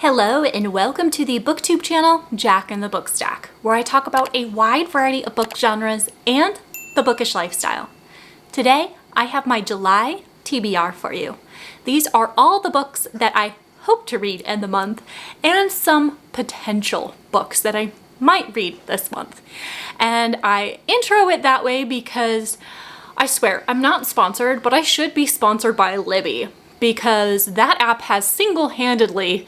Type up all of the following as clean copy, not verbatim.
Hello and welcome to the booktube channel, Jack and the Book Stack, where I talk about a wide variety of book genres and the bookish lifestyle. Today, I have my July TBR for you. These are all the books that I hope to read in the month and some potential books that I might read this month. And I intro it that way because I swear, I'm not sponsored, but I should be sponsored by Libby because that app has single-handedly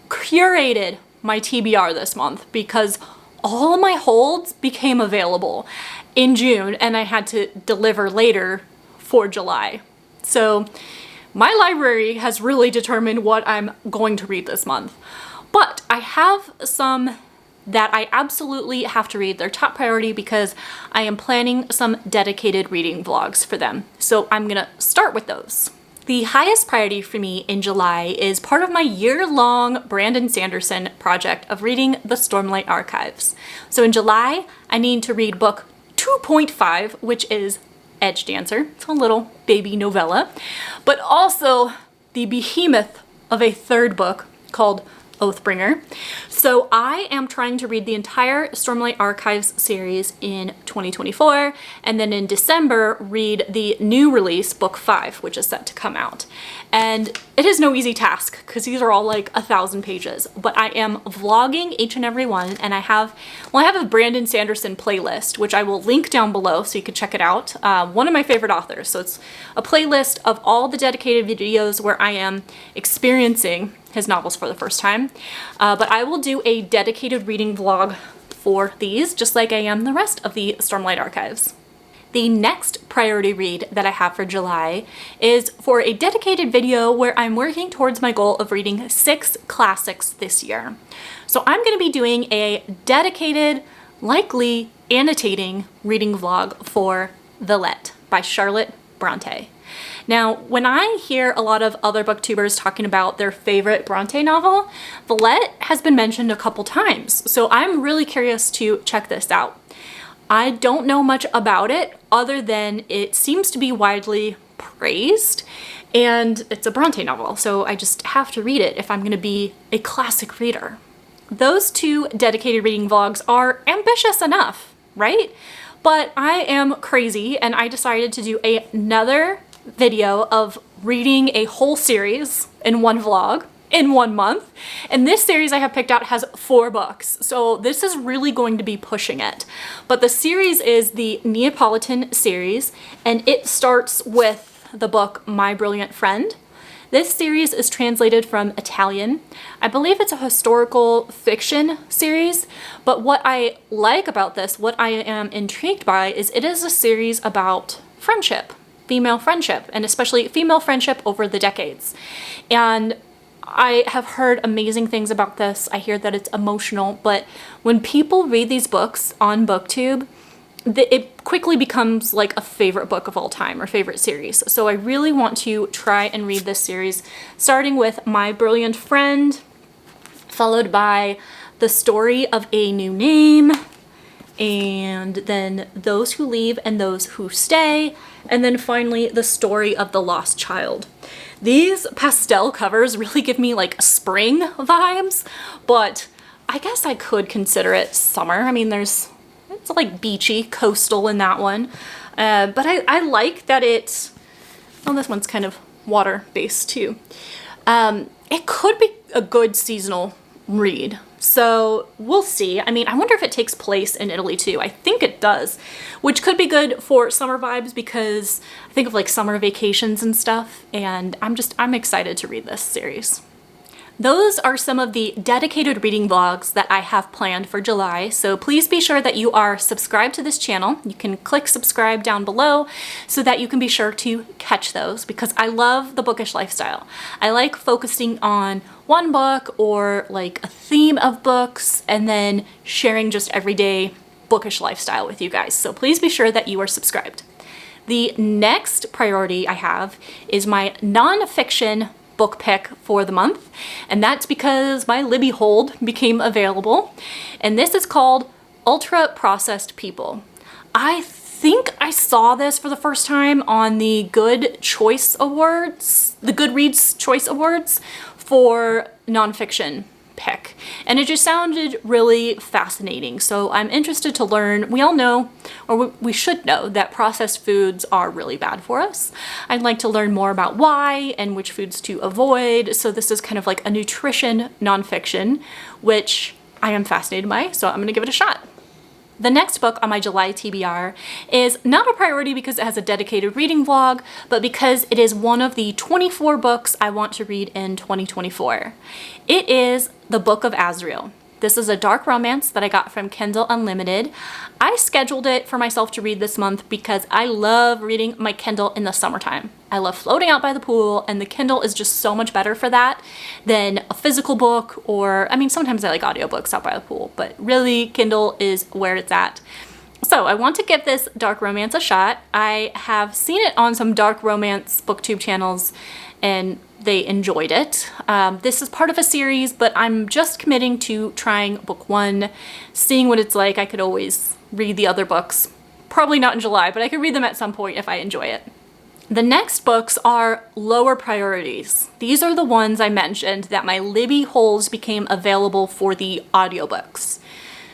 curated my TBR this month because all of my holds became available in June and I had to deliver later for July. So my library has really determined what I'm going to read this month. But I have some that I absolutely have to read. They're top priority because I am planning some dedicated reading vlogs for them. So I'm gonna start with those. The highest priority for me in July is part of my year-long Brandon Sanderson project of reading the Stormlight Archives. So in July, I need to read book 2.5, which is Edge Dancer. It's a little baby novella, but also the behemoth of a third book called Oathbringer. So I am trying to read the entire Stormlight Archives series in 2024, and then in December read the new release, book 5, which is set to come out. And it is no easy task because these are all like 1,000 pages, but I am vlogging each and every one, and I have a Brandon Sanderson playlist, which I will link down below so you can check it out. One of my favorite authors. So it's a playlist of all the dedicated videos where I am experiencing his novels for the first time. But I will do a dedicated reading vlog for these, just like I am the rest of the Stormlight Archives. The next priority read that I have for July is for a dedicated video where I'm working towards my goal of reading 6 classics this year. So I'm going to be doing a dedicated, likely annotating reading vlog for Villette by Charlotte Bronte. Now, when I hear a lot of other booktubers talking about their favorite Bronte novel, Villette has been mentioned a couple times, so I'm really curious to check this out. I don't know much about it other than it seems to be widely praised, and it's a Bronte novel, so I just have to read it if I'm going to be a classic reader. Those 2 dedicated reading vlogs are ambitious enough, right? But I am crazy, and I decided to do another video of reading a whole series in one vlog in 1 month. And this series I have picked out has 4 books. So this is really going to be pushing it. But the series is the Neapolitan series, and it starts with the book My Brilliant Friend. This series is translated from Italian. I believe it's a historical fiction series, but what I like about this, what I am intrigued by, is it is a series about friendship. Female friendship, and especially female friendship over the decades. And I have heard amazing things about this. I hear that it's emotional, but when people read these books on BookTube, it quickly becomes like a favorite book of all time or favorite series. So I really want to try and read this series, starting with My Brilliant Friend, followed by The Story of a New Name, and then Those Who Leave and Those Who Stay, and then finally The Story of the Lost Child. These pastel covers really give me like spring vibes, but I guess I could consider it summer. I mean, it's like beachy, coastal in that one, but I like that this one's kind of water-based too. It could be a good seasonal read. So we'll see. I mean, I wonder if it takes place in Italy too. I think it does, which could be good for summer vibes because I think of like summer vacations and stuff, and I'm excited to read this series. Those are some of the dedicated reading vlogs that I have planned for July, so please be sure that you are subscribed to this channel. You can click subscribe down below so that you can be sure to catch those because I love the bookish lifestyle. I like focusing on one book or like a theme of books and then sharing just everyday bookish lifestyle with you guys. So please be sure that you are subscribed. The next priority I have is my nonfiction book pick for the month, and that's because my Libby hold became available, and this is called Ultra Processed People. I think I saw this for the first time on the Good Choice Awards, the GoodReads Choice Awards for nonfiction pick, and it just sounded really fascinating. So I'm interested to learn. We all know, or we should know, that processed foods are really bad for us. I'd like to learn more about why and which foods to avoid. So this is kind of like a nutrition nonfiction, which I am fascinated by, so I'm gonna give it a shot. The next book on my July TBR is not a priority because it has a dedicated reading vlog, but because it is one of the 24 books I want to read in 2024. It is The Book of Azrael. This is a dark romance that I got from Kindle Unlimited. I scheduled it for myself to read this month because I love reading my Kindle in the summertime. I love floating out by the pool, and the Kindle is just so much better for that than a physical book, or, I mean, sometimes I like audiobooks out by the pool, but really Kindle is where it's at. So I want to give this dark romance a shot. I have seen it on some dark romance booktube channels, and they enjoyed it. This is part of a series, but I'm just committing to trying book one, seeing what it's like. I could always read the other books. Probably not in July, but I could read them at some point if I enjoy it. The next books are lower priorities. These are the ones I mentioned that my Libby holds became available for the audiobooks.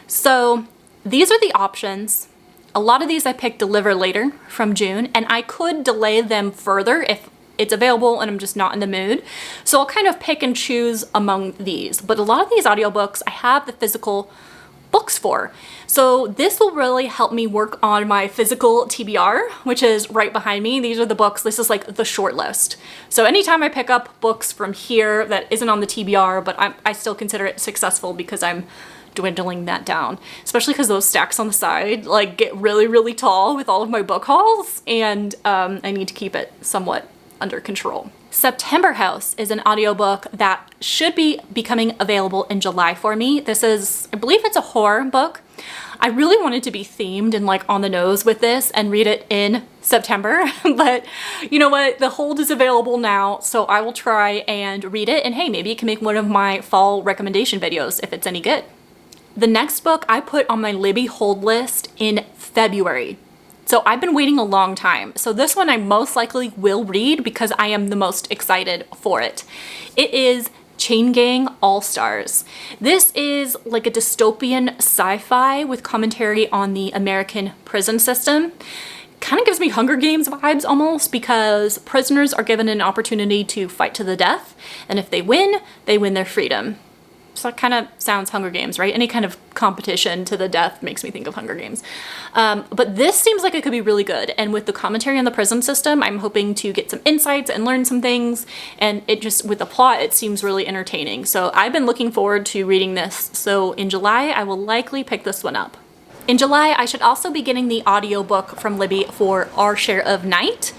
So these are the options. A lot of these I picked deliver later from June, and I could delay them further if it's available and I'm just not in the mood. So I'll kind of pick and choose among these. But a lot of these audiobooks I have the physical books for. So this will really help me work on my physical TBR, which is right behind me. These are the books. This is like the short list. So anytime I pick up books from here that isn't on the TBR, but I still consider it successful because I'm dwindling that down, especially because those stacks on the side like get really, really tall with all of my book hauls, and I need to keep it somewhat under control. September House is an audiobook that should be becoming available in July for me. This is, I believe it's a horror book. I really wanted to be themed and like on the nose with this and read it in September, but you know what? The hold is available now, so I will try and read it, and hey, maybe it can make one of my fall recommendation videos if it's any good. The next book I put on my Libby hold list in February. So I've been waiting a long time. So this one I most likely will read because I am the most excited for it. It is Chain Gang All-Stars. This is like a dystopian sci-fi with commentary on the American prison system. Kind of gives me Hunger Games vibes almost, because prisoners are given an opportunity to fight to the death, and if they win their freedom. So that kind of sounds Hunger Games, right? Any kind of competition to the death makes me think of Hunger Games. But this seems like it could be really good. And with the commentary on the prison system, I'm hoping to get some insights and learn some things. And it just, with the plot, it seems really entertaining. So I've been looking forward to reading this. So in July, I will likely pick this one up. In July, I should also be getting the audiobook from Libby for Our Share of Night.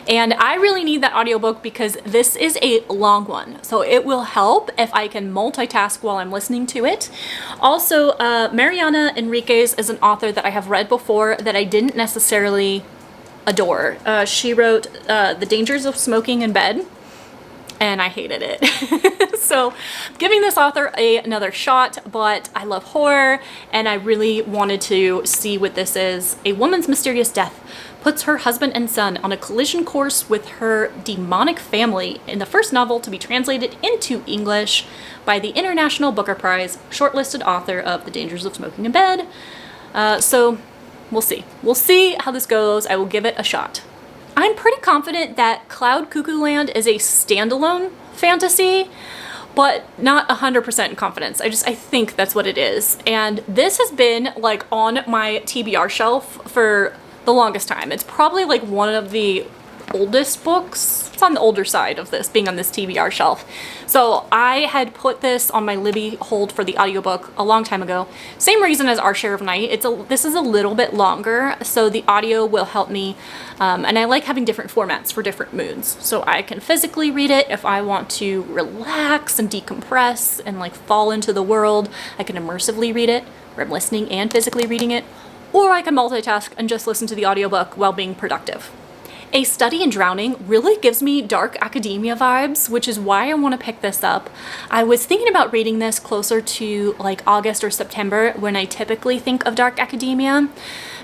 And I really need that audiobook because this is a long one. So it will help if I can multitask while I'm listening to it. Also, Mariana Enriquez is an author that I have read before that I didn't necessarily adore. She wrote The Dangers of Smoking in Bed, and I hated it. So giving this author another shot, but I love horror and I really wanted to see what this is. A woman's mysterious death puts her husband and son on a collision course with her demonic family in the first novel to be translated into English by the International Booker Prize shortlisted author of The Dangers of Smoking in Bed. So we'll see. We'll see how this goes. I will give it a shot. I'm pretty confident that Cloud Cuckoo Land is a standalone fantasy, but not 100% confidence. I think that's what it is. And this has been like on my TBR shelf for the longest time. It's probably like one of the oldest books. It's on the older side of this, being on this TBR shelf. So I had put this on my Libby hold for the audiobook a long time ago. Same reason as Our Share of Night. This is a little bit longer, so the audio will help me. And I like having different formats for different moods. So I can physically read it if I want to relax and decompress and like fall into the world. I can immersively read it, where I'm listening and physically reading it. Or I can multitask and just listen to the audiobook while being productive. A Study in Drowning really gives me dark academia vibes, which is why I want to pick this up. I was thinking about reading this closer to like August or September when I typically think of dark academia.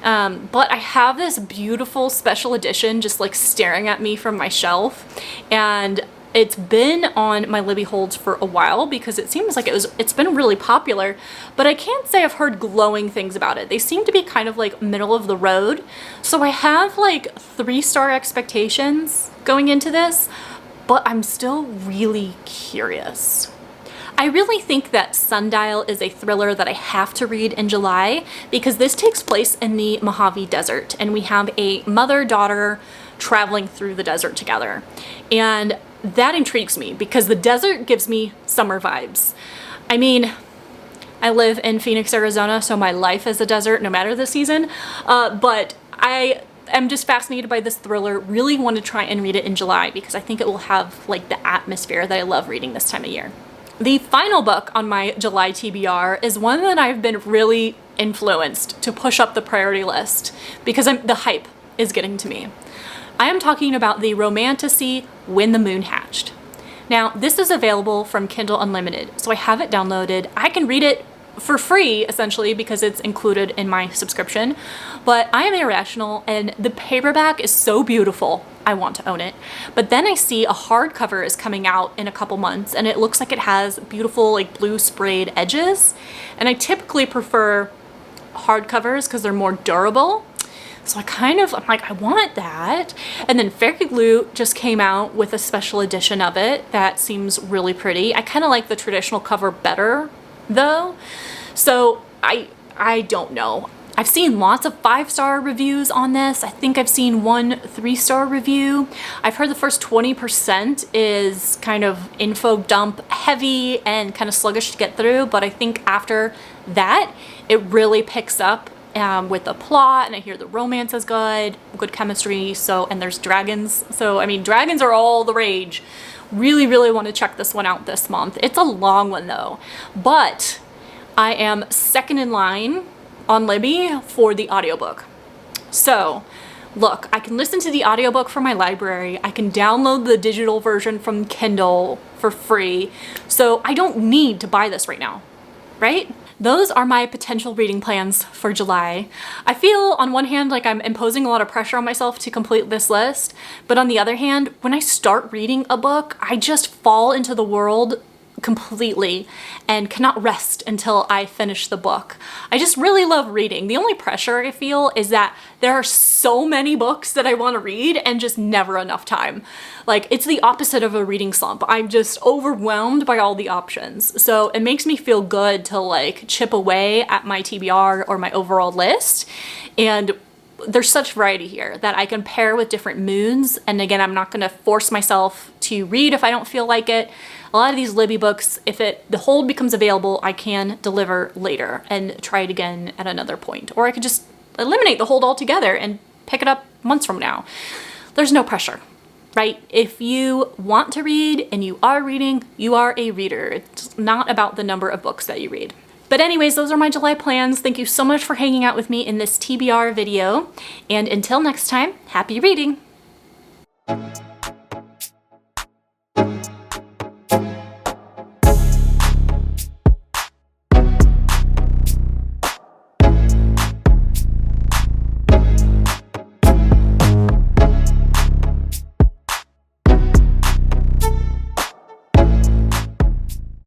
But I have this beautiful special edition just like staring at me from my shelf, and It's been on my Libby holds for a while because it seems like it's been really popular, but I can't say I've heard glowing things about it. They seem to be kind of like middle of the road. So I have like 3-star expectations going into this, but I'm still really curious. I really think that Sundial is a thriller that I have to read in July because this takes place in the Mojave Desert, and we have a mother-daughter traveling through the desert together. And that intrigues me because the desert gives me summer vibes. I mean, I live in Phoenix, Arizona, so my life is a desert no matter the season, but I am just fascinated by this thriller. Really want to try and read it in July because I think it will have like the atmosphere that I love reading this time of year. The final book on my July TBR is one that I've been really influenced to push up the priority list because the hype is getting to me. I am talking about the romantasy When the Moon Hatched. Now, this is available from Kindle Unlimited, so I have it downloaded. I can read it for free, essentially, because it's included in my subscription, but I am irrational, and the paperback is so beautiful. I want to own it. But then I see a hardcover is coming out in a couple months, and it looks like it has beautiful like blue sprayed edges. And I typically prefer hardcovers because they're more durable. So I'm like, I want that. And then Fairy Glue just came out with a special edition of it that seems really pretty. I kind of like the traditional cover better though. So I don't know. I've seen lots of 5-star reviews on this. I think I've seen one 3-star review. I've heard the first 20% is kind of info dump heavy and kind of sluggish to get through, but I think after that, it really picks up with the plot, and I hear the romance is good chemistry, and there's dragons. So, I mean, dragons are all the rage. Really, really want to check this one out this month. It's a long one though, but I am second in line on Libby for the audiobook. So look, I can listen to the audiobook from my library. I can download the digital version from Kindle for free. So I don't need to buy this right now, right? Those are my potential reading plans for July. I feel on one hand like I'm imposing a lot of pressure on myself to complete this list, but on the other hand, when I start reading a book, I just fall into the world completely and cannot rest until I finish the book. I just really love reading. The only pressure I feel is that there are so many books that I want to read and just never enough time. Like, it's the opposite of a reading slump. I'm just overwhelmed by all the options. So it makes me feel good to like chip away at my TBR or my overall list. And there's such variety here that I can pair with different moods. And again, I'm not going to force myself to read if I don't feel like it. A lot of these Libby books, if the hold becomes available, I can deliver later and try it again at another point. Or I could just eliminate the hold altogether and pick it up months from now. There's no pressure, right? If you want to read and you are reading, you are a reader. It's not about the number of books that you read. But anyways, those are my July plans. Thank you so much for hanging out with me in this TBR video. And until next time, happy reading!